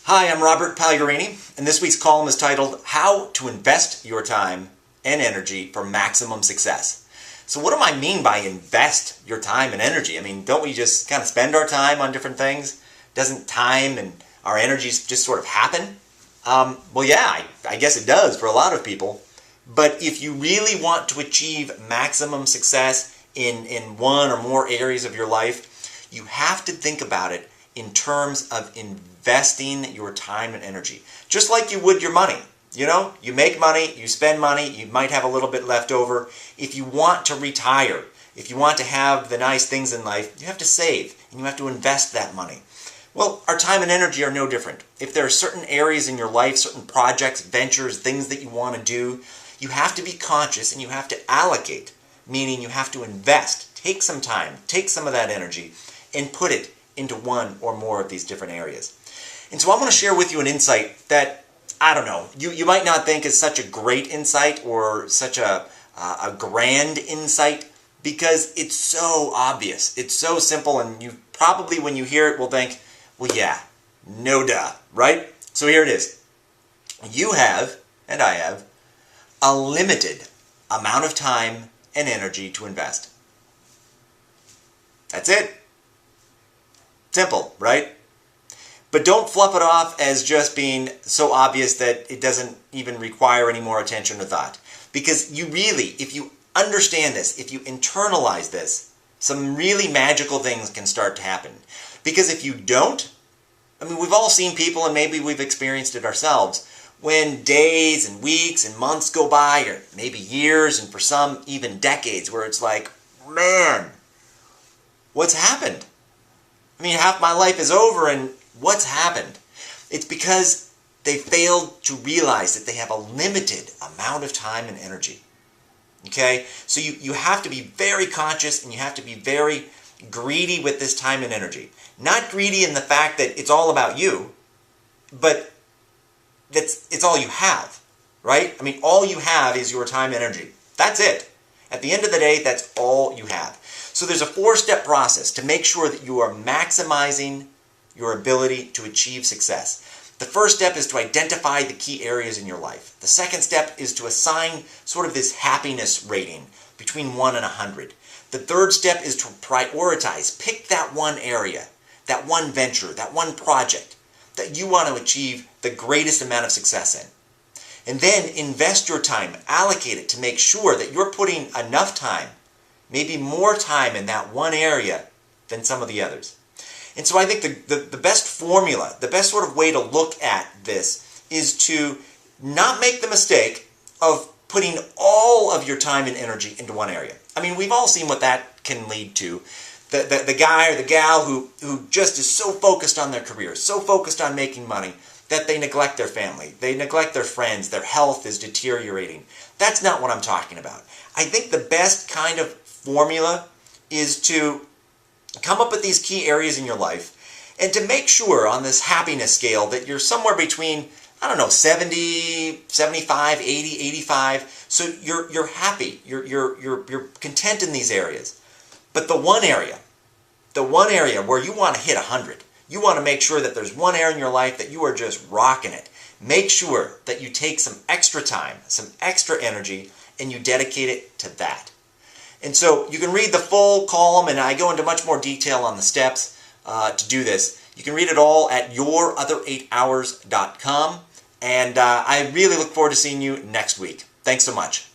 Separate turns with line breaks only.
Hi, I'm Robert Pagliarini, and this week's column is titled, How to Invest Your Time and Energy for Maximum Success. So what do I mean by invest your time and energy? I mean, don't we just kind of spend our time on different things? Doesn't time and our energies just sort of happen? Well, yeah, I guess it does for a lot of people. But if you really want to achieve maximum success in one or more areas of your life, you have to think about it in terms of investing your time and energy. Just like you would your money. You know, you make money, you spend money, you might have a little bit left over. If you want to retire, if you want to have the nice things in life, you have to save and you have to invest that money. Well, our time and energy are no different. If there are certain areas in your life, certain projects, ventures, things that you want to do, you have to be conscious and you have to allocate, meaning you have to invest, take some time, take some of that energy and put it into one or more of these different areas. And so I want to share with you an insight that, I don't know, you might not think is such a great insight or such a grand insight because it's so obvious. It's so simple, and you probably, when you hear it, will think, well, yeah, no duh, right? So here it is. You have, and I have, a limited amount of time and energy to invest. That's it. Simple, right? But don't fluff it off as just being so obvious that it doesn't even require any more attention or thought. Because you really, if you understand this, if you internalize this, some really magical things can start to happen. Because if you don't, I mean, we've all seen people, and maybe we've experienced it ourselves, when days and weeks and months go by, or maybe years, and for some even decades, where it's like, man, what's happened? I mean, half my life is over, and what's happened? It's because they failed to realize that they have a limited amount of time and energy. Okay? So you have to be very conscious, and you have to be very greedy with this time and energy. Not greedy in the fact that it's all about you, but it's all you have, right? I mean, all you have is your time and energy. That's it. At the end of the day, that's all you have. So there's a 4-step process to make sure that you are maximizing your ability to achieve success. The first step is to identify the key areas in your life. The second step is to assign sort of this happiness rating between 1 and 100. The third step is to prioritize. Pick that one area, that one venture, that one project that you want to achieve the greatest amount of success in. And then invest your time, allocate it to make sure that you're putting enough time, maybe more time in that one area than some of the others. And so I think the best formula, the best sort of way to look at this is to not make the mistake of putting all of your time and energy into one area. I mean, we've all seen what that can lead to. The guy or the gal who just is so focused on their career, so focused on making money, that they neglect their family, they neglect their friends, their health is deteriorating. That's not what I'm talking about. I think the best kind of formula is to come up with these key areas in your life and to make sure on this happiness scale that you're somewhere between, I don't know, 70, 75, 80, 85. So you're happy, you're content in these areas. But the one area where you want to hit 100, you want to make sure that there's one area in your life that you are just rocking it. Make sure that you take some extra time, some extra energy, and you dedicate it to that. And so you can read the full column, and I go into much more detail on the steps to do this. You can read it all at yourother8hours.com, and I really look forward to seeing you next week. Thanks so much.